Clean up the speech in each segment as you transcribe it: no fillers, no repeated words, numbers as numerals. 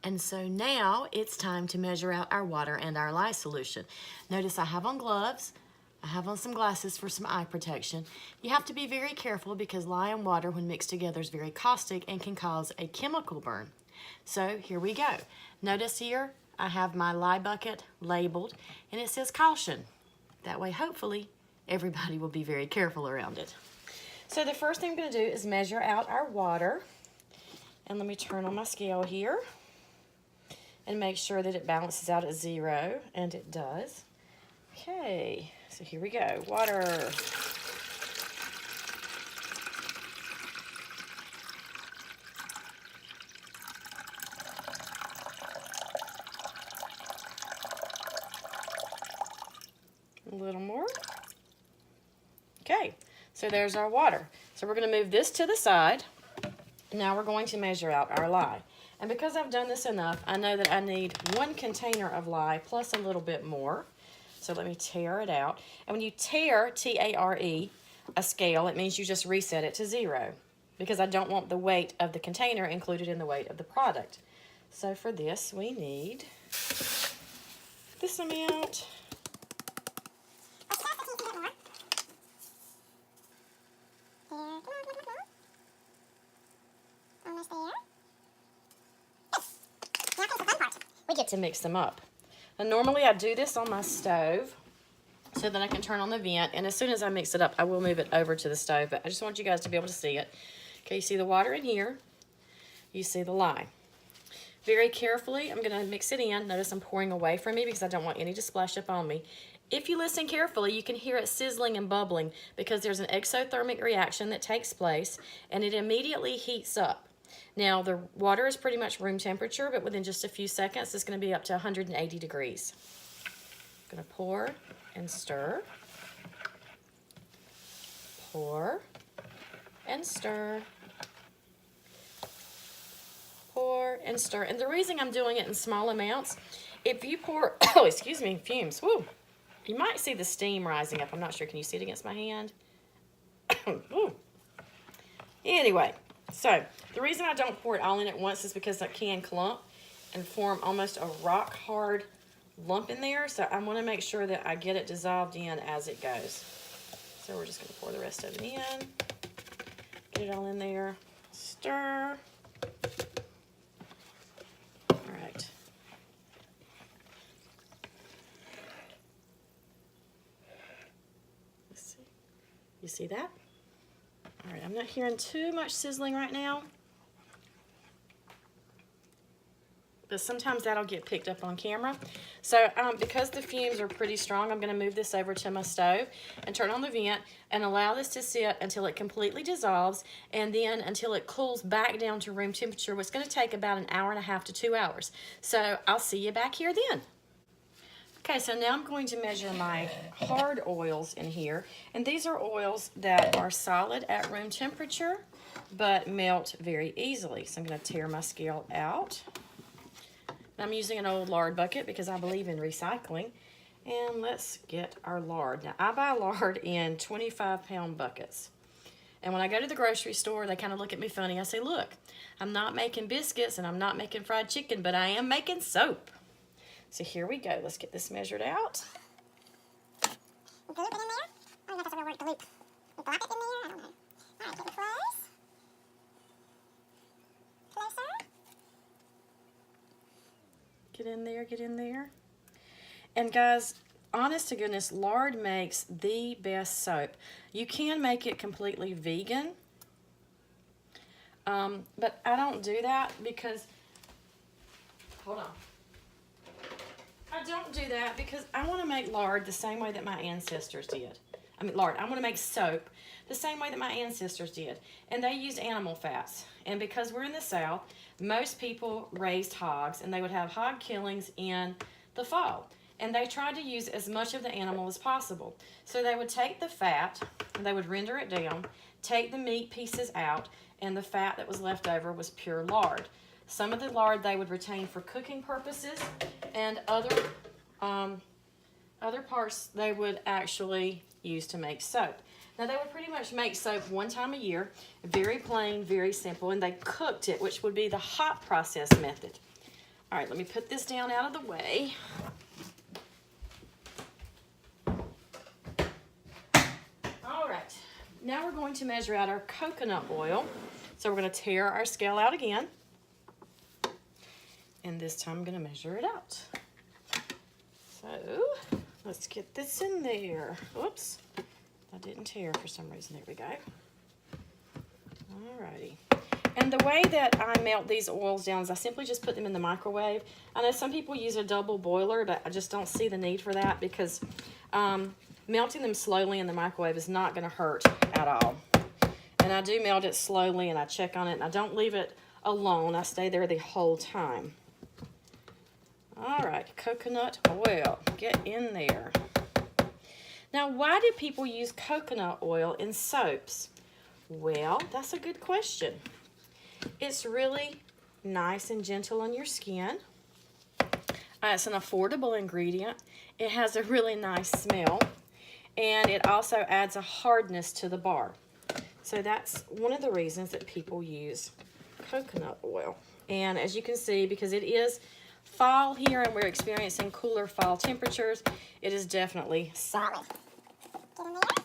And so now it's time to measure out our water and our lye solution. Notice I have on gloves. I have on some glasses for some eye protection. You have to be very careful because lye and water when mixed together is very caustic and can cause a chemical burn. So here we go. Notice here I have my lye bucket labeled and it says caution. That way hopefully everybody will be very careful around it. So the first thing I'm going to do is measure out our water. And let me turn on my scale here and make sure that it balances out at 0, and it does. Okay, so here we go. Water. A little more. Okay, so there's our water. So we're going to move this to the side. Now we're going to measure out our lye. And because I've done this enough, I know that I need 1 container of lye plus a little bit more. So let me tear it out. And when you tear, T-A-R-E, a scale, it means you just reset it to 0 because I don't want the weight of the container included in the weight of the product. So for this, we need this amount. We get to mix them up. And normally I do this on my stove so that I can turn on the vent, and as soon as I mix it up, I will move it over to the stove, but I just want you guys to be able to see it. Okay, you see the water in here, you see the lye. Very carefully, I'm gonna mix it in. Notice I'm pouring away from me because I don't want any to splash up on me. If you listen carefully, you can hear it sizzling and bubbling because there's an exothermic reaction that takes place, and it immediately heats up. Now, the water is pretty much room temperature, but within just a few seconds, it's going to be up to 180 degrees. I'm going to pour and stir. Pour and stir. Pour and stir. And the reason I'm doing it in small amounts, if you pour, oh, excuse me, fumes, woo, you might see the steam rising up. I'm not sure. Can you see it against my hand? Anyway. So, the reason I don't pour it all in at once is because it can clump and form almost a rock-hard lump in there. So, I want to make sure that I get it dissolved in as it goes. So, we're just going to pour the rest of it in. Get it all in there. Stir. All right. Let's see. You see that? All right, I'm not hearing too much sizzling right now, but sometimes that'll get picked up on camera. So because the fumes are pretty strong, I'm going to move this over to my stove and turn on the vent and allow this to sit until it completely dissolves, and then until it cools back down to room temperature, which is going to take about 1.5 hours to 2 hours. So I'll see you back here then. Okay, so now I'm going to measure my hard oils in here. And these are oils that are solid at room temperature, but melt very easily. So I'm going to tear my scale out. I'm using an old lard bucket because I believe in recycling. And let's get our lard. Now, I buy lard in 25-pound buckets. And when I go to the grocery store, they kind of look at me funny. I say, look, I'm not making biscuits and I'm not making fried chicken, but I am making soap. So here we go. Let's get this measured out. Glue it in there? I don't know if that's a real word, glue. Glop it in there? I don't know. All right, get it close. Closer. Get in there, get in there. And guys, honest to goodness, lard makes the best soap. You can make it completely vegan, but I don't do that because, hold on. I don't do that because I want to make lard the same way that my ancestors did. I want to make soap the same way that my ancestors did. And they used animal fats. And because we're in the South, most people raised hogs, and they would have hog killings in the fall. And they tried to use as much of the animal as possible. So they would take the fat, and they would render it down, take the meat pieces out, and the fat that was left over was pure lard. Some of the lard they would retain for cooking purposes, and other parts they would actually use to make soap. Now, they would pretty much make soap one time a year, very plain, very simple, and they cooked it, which would be the hot process method. All right, let me put this down out of the way. All right, now we're going to measure out our coconut oil. So we're going to tear our scale out again. And this time I'm going to measure it out. So let's get this in there. Oops, that didn't tear for some reason. There we go. Alrighty. And the way that I melt these oils down is I simply just put them in the microwave. I know some people use a double boiler, but I just don't see the need for that because melting them slowly in the microwave is not going to hurt at all. And I do melt it slowly and I check on it and I don't leave it alone. I stay there the whole time. All right, coconut oil, get in there. Now, why do people use coconut oil in soaps? Well, that's a good question. It's really nice and gentle on your skin. It's an affordable ingredient. It has a really nice smell. And it also adds a hardness to the bar. So that's one of the reasons that people use coconut oil. And as you can see, because it is fall here and we're experiencing cooler fall temperatures, it is definitely solid. Get in there. Okay,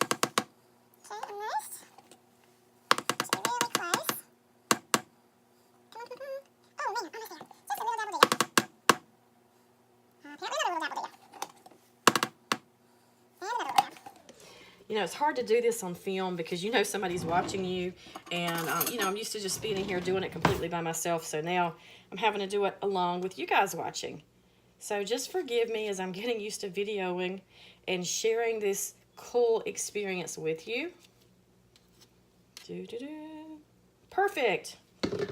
and nice. Should be really close. Come on. Oh man, almost there. Just a little dabble deal. Apparently not a little dabble deal. And another little dabble. You know, it's hard to do this on film because you know somebody's watching you, and you know, I'm used to just being in here doing it completely by myself, so now I'm having to do it along with you guys watching. So just forgive me as I'm getting used to videoing and sharing this cool experience with you. Perfect.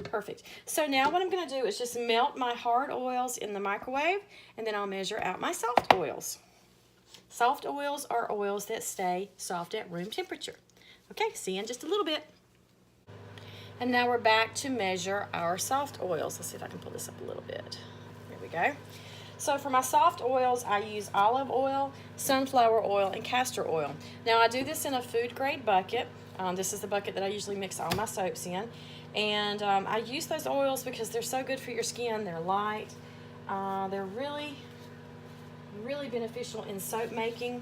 Perfect. So now what I'm going to do is just melt my hard oils in the microwave, and then I'll measure out my soft oils. Soft oils are oils that stay soft at room temperature. Okay, see you in just a little bit. And now we're back to measure our soft oils. Let's see if I can pull this up a little bit. Here we go. So for my soft oils, I use olive oil, sunflower oil, and castor oil. Now I do this in a food grade bucket. This is the bucket that I usually mix all my soaps in. And I use those oils because they're so good for your skin. They're light. They're really beneficial in soap making.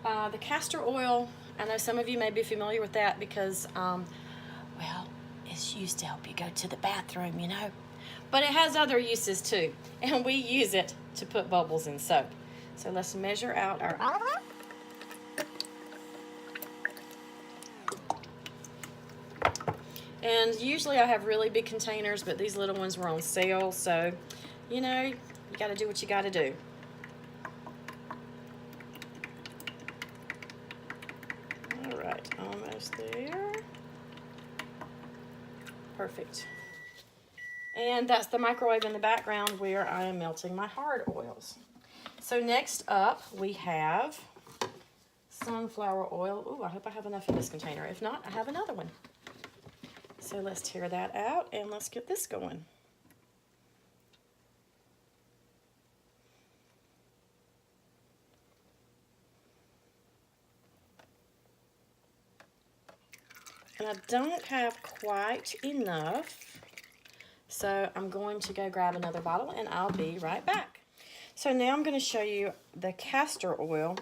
The castor oil, I know some of you may be familiar with that because, well, it's used to help you go to the bathroom, you know. But it has other uses too, and we use it to put bubbles in soap. So let's measure out our olive oil. And usually I have really big containers, but these little ones were on sale, so, you know, you got to do what you got to do. All right, almost there. Perfect. And that's the microwave in the background where I am melting my hard oils. So next up, we have sunflower oil. Ooh, I hope I have enough in this container. If not, I have another one. So let's tear that out and let's get this going. And I don't have quite enough, so I'm going to go grab another bottle and I'll be right back. So now I'm going to show you the castor oil.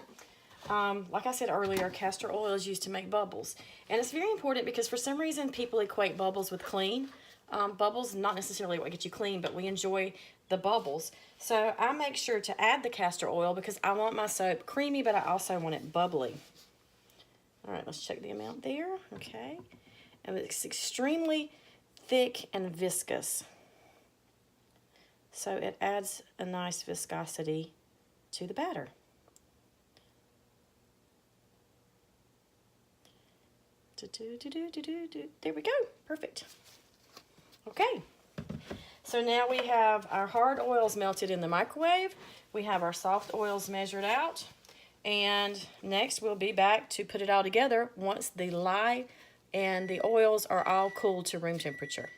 Like I said earlier, castor oil is used to make bubbles. And it's very important because for some reason people equate bubbles with clean. Bubbles not necessarily what get you clean, but we enjoy the bubbles. So I make sure to add the castor oil because I want my soap creamy, but I also want it bubbly. All right, let's check the amount there. Okay. And it's extremely thick and viscous. So it adds a nice viscosity to the batter. There we go. Perfect. Okay. So now we have our hard oils melted in the microwave. We have our soft oils measured out. And next we'll be back to put it all together once the lye and the oils are all cooled to room temperature.